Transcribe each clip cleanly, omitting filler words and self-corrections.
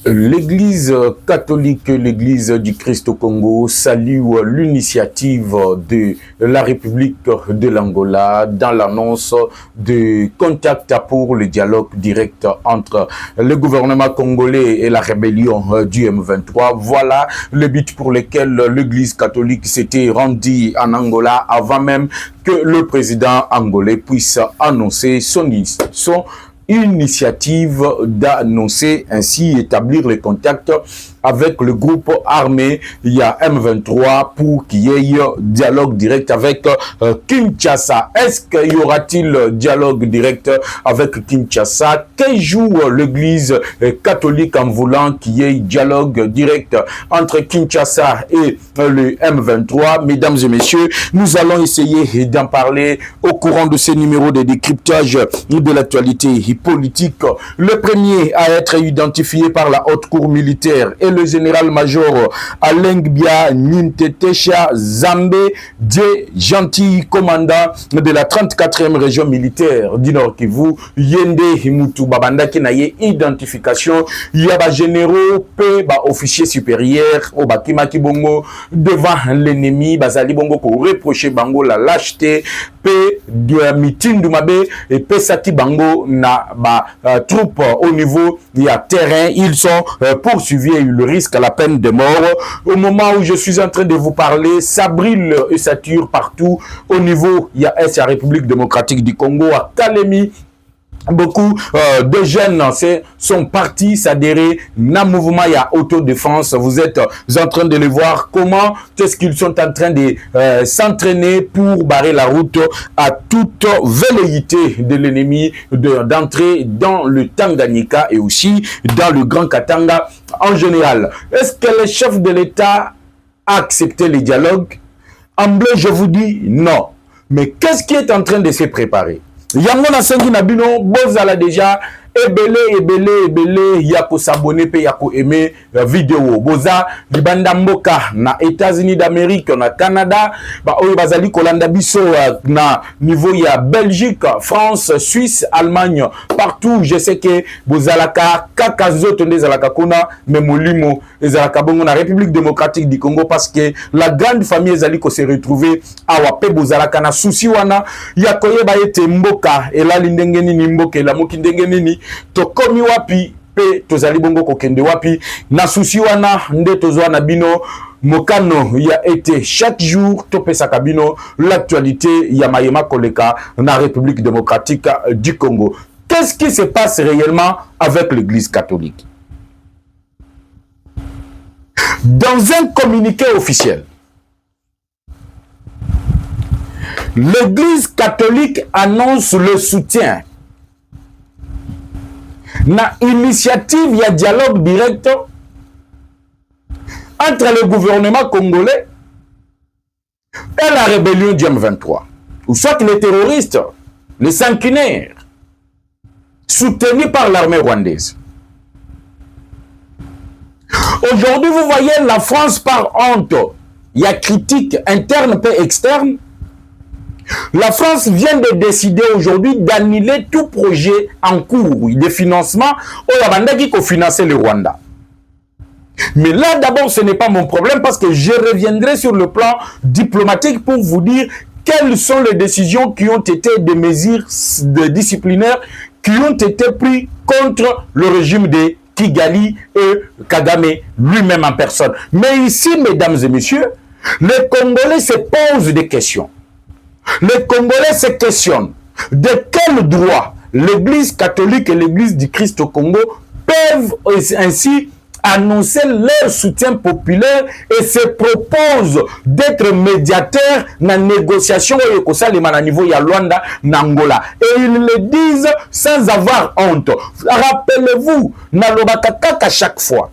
L'Église catholique, l'Église du Christ au Congo salue l'initiative de la République de l'Angola dans l'annonce de contacts pour le dialogue direct entre le gouvernement congolais et la rébellion du M23. Voilà le but pour lequel l'Église catholique s'était rendue en Angola avant même que le président angolais puisse annoncer son initiative d'annoncer ainsi établir les contacts avec le groupe armé, il y a M23 pour qu'il y ait dialogue direct avec Kinshasa. Est-ce qu'il y aura-t-il dialogue direct avec Kinshasa? Quel joue l'Église catholique en voulant qu'il y ait dialogue direct entre Kinshasa et le M23? Mesdames et messieurs, nous allons essayer d'en parler au courant de ces numéros de décryptage de l'actualité politique. Le premier à être identifié par la haute cour militaire est le général-major Alain Gbia Nintetesha Zambé, Dieu gentil commandant de la 34e région militaire du Nord Kivu, Yende Himutu Babanda qui n'a identification, Yaba généraux, P, officier supérieur, Obakima Kibongo, devant l'ennemi, Bazali Bongo pour reprocher Bango la lâcheté, P, de meeting du Mabé, et P Sati Bango na troupes au niveau du terrain, ils sont poursuivis et le risque à la peine de mort. Au moment où je suis en train de vous parler, ça brille et ça tire partout. Au niveau, il y a la République démocratique du Congo, à Kalemi. Beaucoup de jeunes sont partis s'adhérer à un mouvement, il y a autodéfense. Vous êtes en train de les voir comment est-ce qu'ils sont en train de s'entraîner pour barrer la route à toute velléité de l'ennemi d'entrer dans le Tanganyika et aussi dans le Grand Katanga en général. Est-ce que le chef de l'État a accepté les dialogues? En bleu, je vous dis non. Mais qu'est-ce qui est en train de se préparer? Yango na sengi na bino bozala déjà ebele yako s'abonner pe yako aimer vidéo boza libanda mboka na États-Unis d'Amérique na Canada oyo bazali kolanda biso na niveau ya Belgique, France, Suisse, Allemagne, partout. Je sais que bozalaka kaka zoto ndezalaka kuna memolimo ezalaka bongo na République démocratique du Congo parce que la grande famille ezali ko se retrouver awa pe bozalaka na souci wana ya koyeba ete mboka elali ndenge nini mboka elamoki ndenge nini tokomi wapi pe tozali bongo kokende wapi na souci wana nde tozwa na bino mokano ya été chaque jour topesa kabino l'actualité ya mayema koleka na République démocratique du Congo. Qu'est-ce qui se passe réellement avec l'Église catholique? Dans un communiqué officiel, l'Église catholique annonce le soutien na initiative ya dialogue direct entre le gouvernement congolais et la rébellion du M23, ou soit les terroristes, les sanguinaires, soutenus par l'armée rwandaise. Aujourd'hui, vous voyez la France par honte. Il y a critique interne et externe. La France vient de décider aujourd'hui d'annuler tout projet en cours de financement au Rwanda qui cofinançait le Rwanda. Mais là, d'abord, ce n'est pas mon problème parce que je reviendrai sur le plan diplomatique pour vous dire quelles sont les décisions qui ont été des mesures disciplinaires qui ont été prises contre le régime de Kigali et Kagame lui-même en personne. Mais ici, mesdames et messieurs, les Congolais se posent des questions. Les Congolais se questionnent de quel droit l'Église catholique et l'Église du Christ au Congo peuvent ainsi annoncer leur soutien populaire et se proposent d'être médiateurs dans la négociation au niveau de Luanda, Angola. Et ils le disent sans avoir honte. Rappelez-vous, à chaque fois,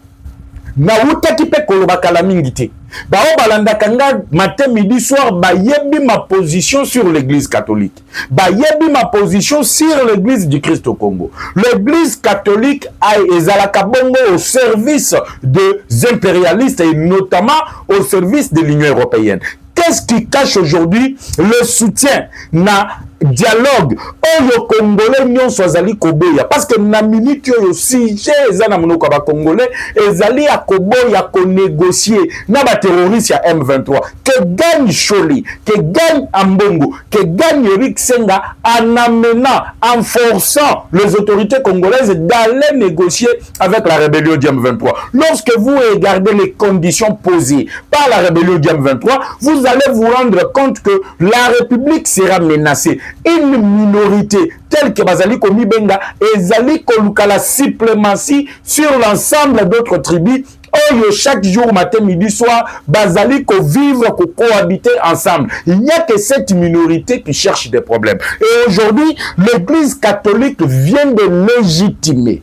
na utaki pe kolobaka la mingité. Bao balanda kanga matin midi soir ba yebi ma position sur l'église catholique. Ba yebi ma position sur l'église du Christ au Congo. L'église catholique a ezalaka bongo au service des impérialistes et notamment au service de l'Union européenne. Qu'est-ce qui cache aujourd'hui le soutien na dialogue oyo congolais nyonso azali koboya parce que na minute oyo sujet eza na monoko ya congolais ezali ya koboya konégocier na ba terroriste ya M23 que gagne Choli, que gagne Ambongo, que gagne Eric Senga en amenant, en forçant les autorités congolaises d'aller négocier avec la rébellion du M23. Lorsque vous regardez les conditions posées par la rébellion du M23, vous allez vous rendre compte que la République sera menacée. Une minorité telle que Bazali Komibenga et Zali Koluka la suprématie sur l'ensemble d'autres tribus. Oyo chaque jour, matin, midi, soir, Bazali ko vivre, ko cohabiter ensemble. Il n'y a que cette minorité qui cherche des problèmes. Et aujourd'hui, l'Église catholique vient de légitimer.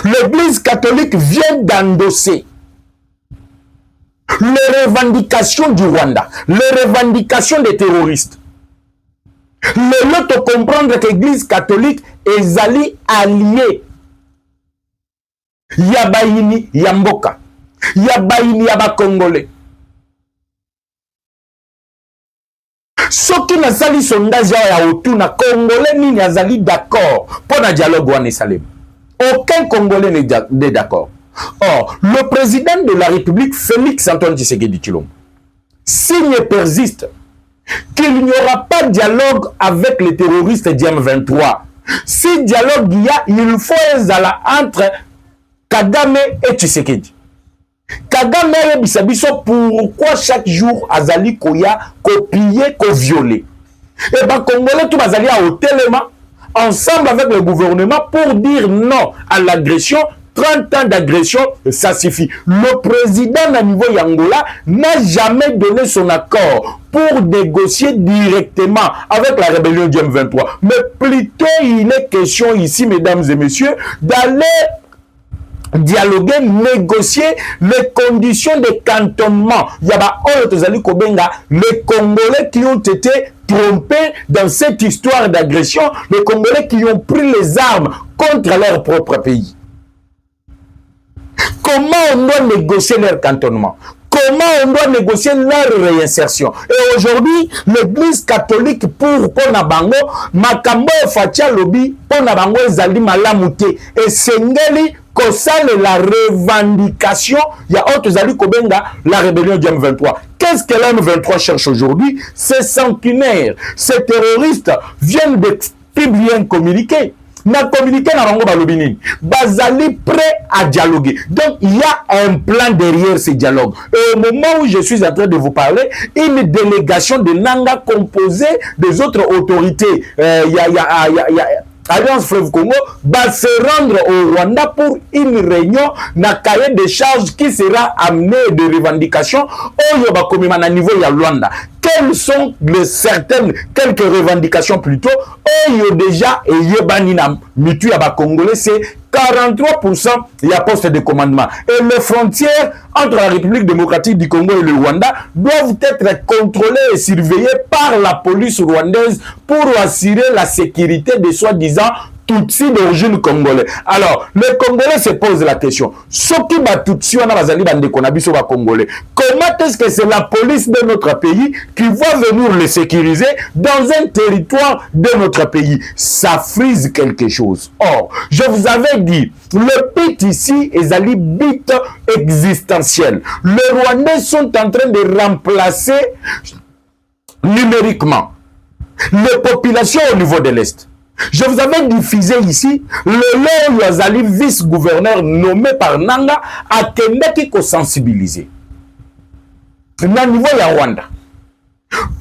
L'Église catholique vient d'endosser les revendications du Rwanda, les revendications des terroristes. Le lot de comprendre que l'Église catholique est alliée. Yabaini Yamboka, Yabaini Yaba Congolais. Ce qui n'a sali sondage ya otuna Congolais ni azali d'accord pour un dialogue wane salem. Aucun Congolais n'est d'accord. Or, le président de la République, Félix Antoine Tshisekedi Tshilombo, s'il persiste qu'il n'y aura pas de dialogue avec les terroristes du M23, si dialogue il y a, il faut entre Kagame et Tshisekedi. Kagame et Bisabiso, pourquoi chaque jour Azali Koya copier, violer? Et bien, Congolais, tout Azali a au téléma, ensemble avec le gouvernement, pour dire non à l'agression. 30 ans d'agression, ça suffit. Le président à niveau Yangola n'a jamais donné son accord pour négocier directement avec la rébellion du M23. Mais plutôt, il est question ici, mesdames et messieurs, d'aller dialoguer, négocier les conditions de cantonnement. Il y a les Congolais qui ont été trompés dans cette histoire d'agression, les Congolais qui ont pris les armes contre leur propre pays. Comment on doit négocier leur cantonnement? Comment on doit négocier leur réinsertion? Et aujourd'hui, l'Église catholique pour Ponabango, Makambo Fatia Lobby, Ponabango Zali Malamute, et Sengeli, Kosale la revendication, il y a autre Zali Kobenga, la rébellion du M23. Qu'est-ce que l'M23 cherche aujourd'hui? Ces sanguinaires, ces terroristes viennent de publier un communiqué. Na communiqué na bango balobini bazali prêt à dialoguer. Donc il y a un plan derrière ce dialogue. Et au moment où je suis en train de vous parler, une délégation de Nanga composée des autres autorités, Alliance Fleuve Congo va se rendre au Rwanda pour une réunion na cahier de charges qui sera amené de revendications au Yobakomima na niveau ya Rwanda. Quelles sont certaines, quelques revendications plutôt, au déjà et Yebanina Mitu Yaba Congolais, c'est 43% il y a poste de commandement. Et les frontières entre la République démocratique du Congo et le Rwanda doivent être contrôlées et surveillées par la police rwandaise pour assurer la sécurité des soi-disant Tutsi d'origine congolais. Alors, les Congolais se posent la question. Ce qui va Tutsi, on a bazali bande konabiso ba Congolais. Comment est-ce que c'est la police de notre pays qui va venir les sécuriser dans un territoire de notre pays? Ça frise quelque chose. Or, je vous avais dit, le but ici est un but existentiel. Les Rwandais sont en train de remplacer numériquement les populations au niveau de l'Est. Je vous avais diffusé ici le long Yazali, vice-gouverneur nommé par Nanga, à Kendeki ko sensibiliser. Na niveau ya Rwanda.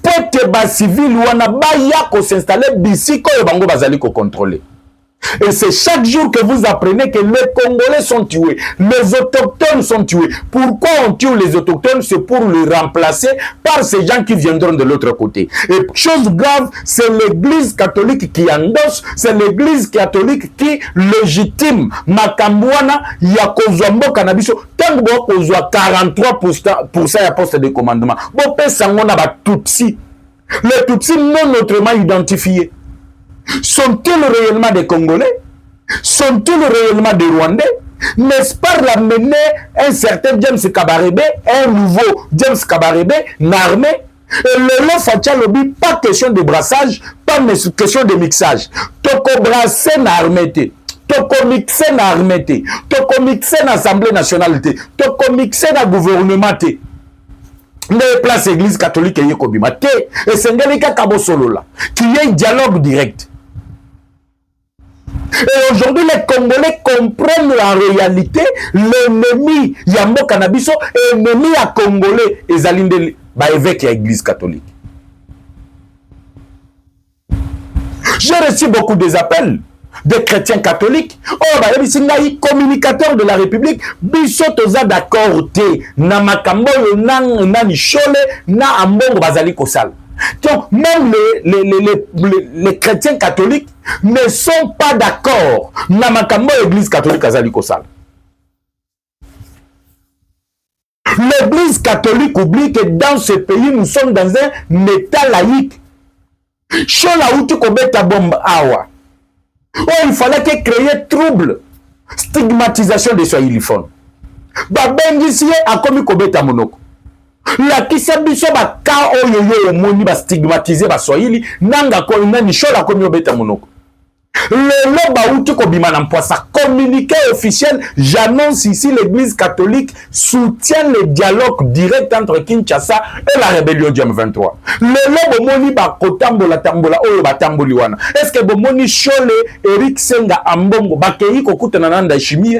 Pote ba civil wana ba ya ko s'installer bisiko et bango bazali ko contrôler. Et c'est chaque jour que vous apprenez que les Congolais sont tués, les autochtones sont tués. Pourquoi on tue les autochtones? C'est pour les remplacer par ces gens qui viendront de l'autre côté. Et chose grave, c'est l'Église catholique qui endosse, c'est l'Église catholique qui légitime Makambouana Yakozambo Canabiso. Tant que vous avez 43% à poste de commandement, vous avez Tutsi. Les Tutsis non autrement identifiés. Sont-ils réellement des Congolais? Sont-ils réellement des Rwandais? N'est-ce pas ramener un certain James Kabarebe, un nouveau James Kabarebe, armé Et le Fatia lobby, pas question de brassage, pas question de mixage. Toko brasser na armée, toko mixer na armée, toko mixer na assemblée nationale, toko mixer na gouvernement. Les places église catholique et Yekobimate, et c'est un Kabo Solo là, qui est un dialogue direct. Et aujourd'hui, les Congolais comprennent la réalité. L'ennemi, Yambo Canabiso, ennemi à Congolais, et Zalinde, évêque à l'église catholique. J'ai reçu beaucoup des appels des chrétiens catholiques. Oh, c'est communicateur de la République. Biso toza d'accord te. Na makambo yo nani chole na ambongo bazali kosal. Donc, même les chrétiens catholiques ne sont pas d'accord. Na makambo l'église catholique azali kosal. L'église catholique oublie que dans ce pays, nous sommes dans un état laïque. Chola outi kobeta bombe awa. Oh, il fallait que créer trouble, stigmatisation des Swahiliphones. Babengisiye a commis kobeta monoko. La kisabiso ba ka oyoyo moni ba stigmatiser ba Swahili nanga ko nani chola komi obeta monoko. Le loba outi kobima na mposa communiqué officiel, j'annonce ici l'église catholique soutient le dialogue direct entre Kinshasa et la rébellion du M23. Le loba moni ba kotambola tambola oyo ba tamboli wana. Est-ce que bomoni chole Eric Senga ambongo bakei kokuta na nanda chimie?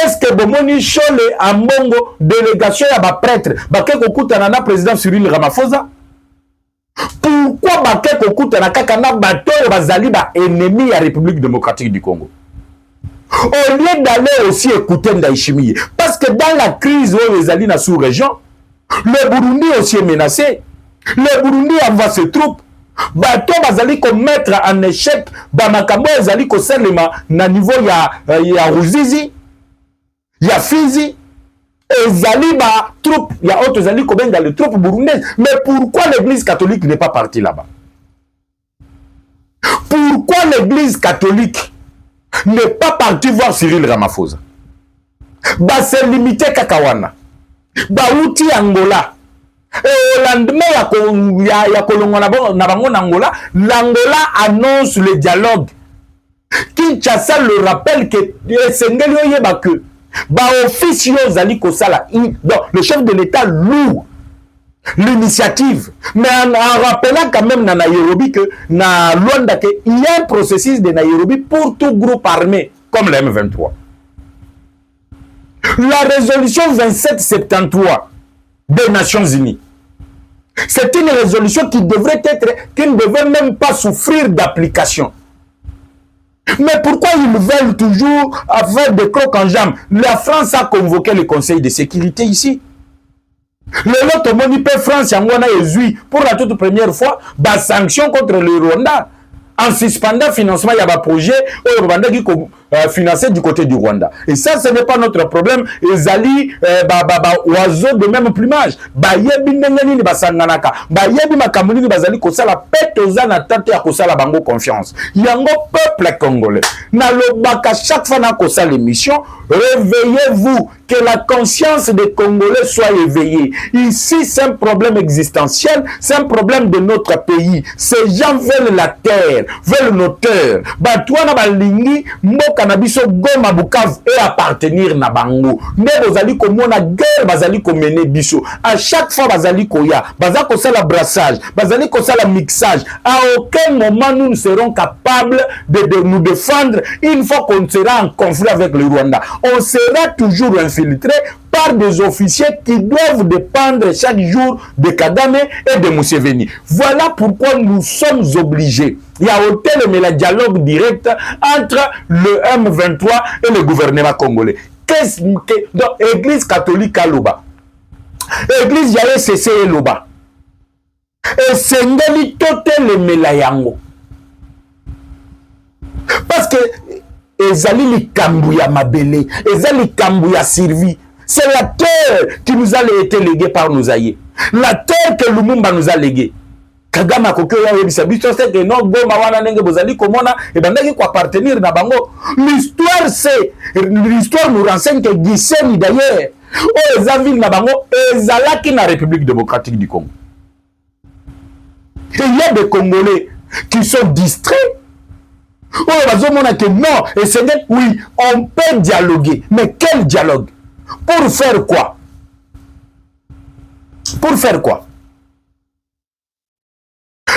Est-ce que bomoni chole ambongo délégation ya ba prêtre bakei kokuta na président Cyril Ramaphosa? Pourquoi Baké Kokuta na kakana bateau bazali ba ennemi à République démocratique du Congo? Au lieu d'aller aussi écouter Ndaïchimiye, parce que dans la crise où les alliés na sous-région, le Burundi aussi est menacé. Le Burundi envoie ses troupes. Bateau bazali ko mettre en échec bamakambo bazali ko selema na niveau ya Ruzizi, ya Fizi. Et Zaliba, troupe, il y a autres Zali Koben dans les troupes burundaises. Mais pourquoi l'église catholique n'est pas partie là-bas? Pourquoi l'église catholique n'est pas partie voir Cyril Ramaphosa? Bah, c'est limité Kakawana. Bah, outil Angola. Et au lendemain, il y a Angola. L'Angola annonce le dialogue. Kinshasa le rappelle que officieux Zali Kosala, donc le chef de l'État loue l'initiative, mais en rappelant quand même dans Nairobi que dans Luanda il y a un processus de Nairobi pour tout groupe armé comme le M23. La résolution 2773 des Nations Unies, c'est une résolution qui ne devrait même pas souffrir d'application. Mais pourquoi ils veulent toujours avoir des crocs en jambes? La France a convoqué le Conseil de sécurité ici. Le lot de France, pour la toute première fois, des sanctions contre le Rwanda. En suspendant le financement, il y a un projet au Rwanda qui est financé du côté du Rwanda. Et ça, ce n'est pas notre problème. Les alliés, oiseaux de même plumage. Confiance. Il y a un peuple congolais. Chaque fois que l'émission, réveillez-vous, que la conscience des Congolais soit éveillée. Ici, c'est un problème existentiel, c'est un problème de notre pays. Ces gens veulent la terre, veulent nos terres. Batouana balingi, mboka na biso goma Bukavu et appartenir na bango. Ne bazali ko mona guerre, bazali ko mener biso. À chaque fois bazali ko ya, bazali ko sala brassage, bazali ko sala mixage. À aucun moment nous ne serons capables de nous défendre une fois qu'on sera en conflit avec le Rwanda. On sera toujours infiltré par des officiers qui doivent dépendre chaque jour de Kagame et de Museveni. Voilà pourquoi nous sommes obligés. Il y a le dialogue direct entre le M23 et le gouvernement congolais. Qu'est-ce que donc Église catholique à Loba, Église Yahé CC Loba, et Sengeli Totel Melayango, parce que Ezali Likambouya Mabele, Ezali Kambouya Sirvi. C'est la terre qui nous a été léguée par nos aïeux. La terre que Lumumba nous a léguée. Kagama Kokyo Yabisabisto, c'est que non, Goma Wana Nenge Bozali Komona, et ben qui appartenir na bango. L'histoire, c'est, l'histoire nous renseigne que Giseni d'ailleurs, Oh, les villes Nabango, ezalaki na République démocratique du Congo. Et il y a des Congolais qui sont distraits. Oh, que non, et c'est oui, on peut dialoguer. Mais quel dialogue? Pour faire quoi? Pour faire quoi?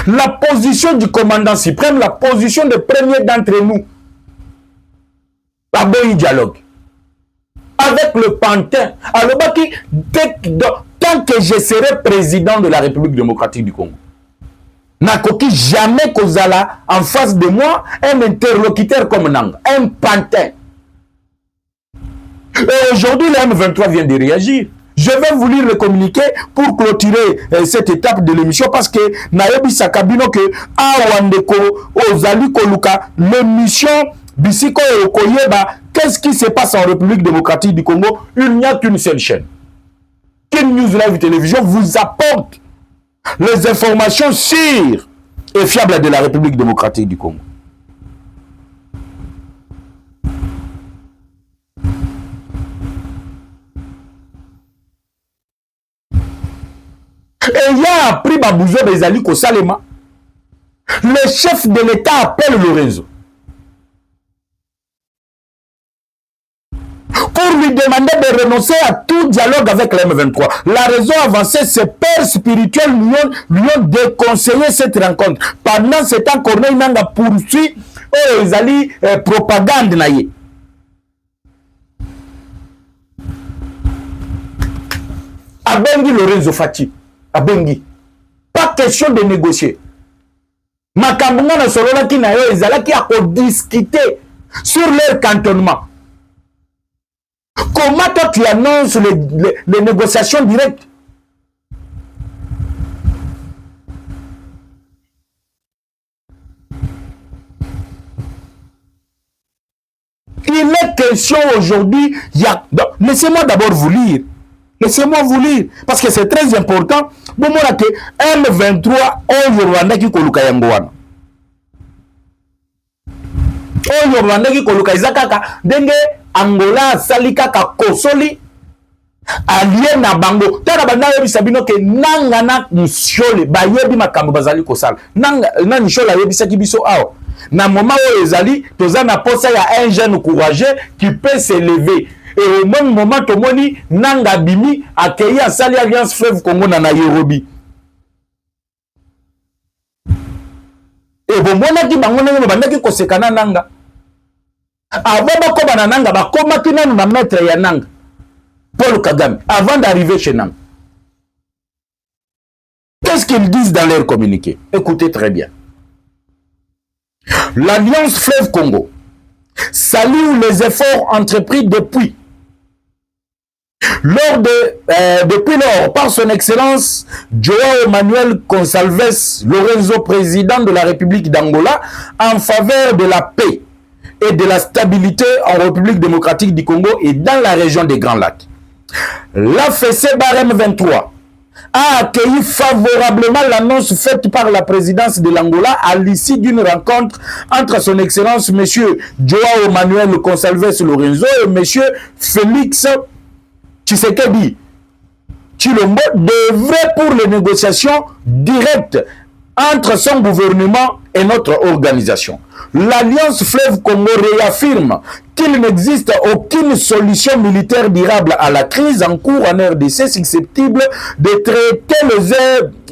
La position du commandant suprême, la position de premier d'entre nous. La bonne dialogue. Avec le pantin. Alors, tant que je serai président de la République démocratique du Congo, Nakoki jamais Kozala en face de moi un interlocuteur comme Nanga, un pantin. Et aujourd'hui, le M23 vient de réagir. Je vais vous lire le communiqué pour clôturer cette étape de l'émission parce que Nayobi Sakabino que Awandeko Ozali Koluka, l'émission Bisiko et Okoyeba, qu'est-ce qui se passe en République démocratique du Congo? Il n'y a qu'une seule chaîne. King News Live Télévision vous apporte les informations sûres et fiables de la République démocratique du Congo. Et il y a appris Babouzo Bezali Kosalema. Le chef de l'État appelle Lorenzo pour lui demander de renoncer à tout dialogue avec le M23. La raison avancée, ses pères spirituels lui ont déconseillé cette rencontre. Pendant ce temps, Corneille Nanga poursuit Ezali propagande naïe. Abengi Lorenzo Fati. Abengi. Pas question de négocier. Makambunga na solona ki na yo ezala ki a discuter sur leur cantonnement. Comment toi tu annonces les négociations directes? Il est question aujourd'hui, laissez-moi d'abord vous lire. Laissez-moi vous lire, parce que c'est très important. Bon, moi, que M23, on Rwanda qui koluka yangoana. On Rwanda qui koluka izakaka, denge Angola salika ka kosoli allié na bango. Tana banda yebi sabino ke nanga na nshole ba yebi makambo bazali kosala. Nanga na nshole yebi saki biso awo. Na moment où ezali toza na posa ya un jeune courageux qui peut s'élever. Et au même moment, Tomoni, Nanga Bimi, accueilli à Sali Alliance Fleuve Congo na Nairobi. Et bon, moi, qui bangonne, bandaki kosekana Nanga. Avant bako banananga, bakoma kina na maître ya Nanga. Paul Kagame, avant d'arriver chez Nanga. Qu'est-ce qu'ils disent dans leur communiqué? Écoutez très bien. L'Alliance Fleuve Congo salue les efforts entrepris depuis lors par son excellence Joao Manuel Gonçalves Lorenzo, président de la République d'Angola, en faveur de la paix et de la stabilité en République démocratique du Congo et dans la région des Grands Lacs. L'AFC Barème 23 a accueilli favorablement l'annonce faite par la présidence de l'Angola à l'issue d'une rencontre entre son excellence M. Joao Manuel Gonçalves Lorenzo et M. Félix Tshisekedi Tshilombo devrait pour les négociations directes entre son gouvernement et notre organisation. L'Alliance Fleuve Congo réaffirme qu'il n'existe aucune solution militaire durable à la crise en cours en RDC susceptible de traiter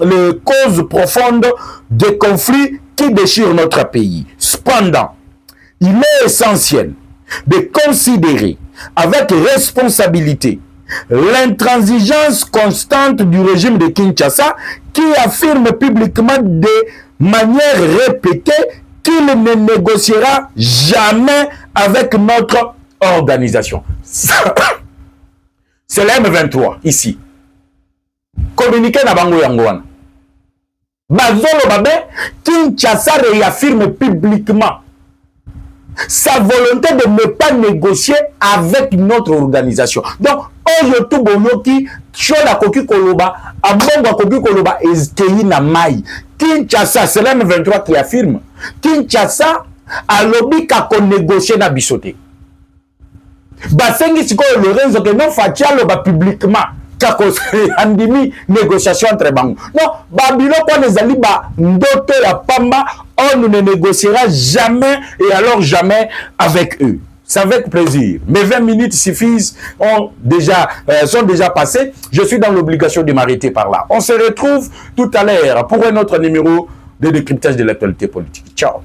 les causes profondes des conflits qui déchirent notre pays. Cependant, il est essentiel de considérer avec responsabilité l'intransigeance constante du régime de Kinshasa qui affirme publiquement de manière répétée qu'il ne négociera jamais avec notre organisation. C'est la M23 ici. Communiqué na bango yangoana. Bazolo babe, Kinshasa réaffirme publiquement sa volonté de ne pas négocier avec notre organisation. Donc, oyotu boyoki, chola koki koloba, ambonga koki koloba, ezkeyi na mai. Kinshasa, c'est la M23 qui affirme. Kinshasa, alobi kako négocier na bisote. basengi sikoyo Lorenzo ke non fatialo ba publiquement kako andimi négociation entre bango non babiloko nezali ba ndoto ya pamba on ne négociera jamais et alors jamais avec eux. C'est avec plaisir. Mes 20 minutes suffisent, sont déjà passées. Je suis dans l'obligation de m'arrêter par là. On se retrouve tout à l'heure pour un autre numéro de décryptage de l'actualité politique. Ciao.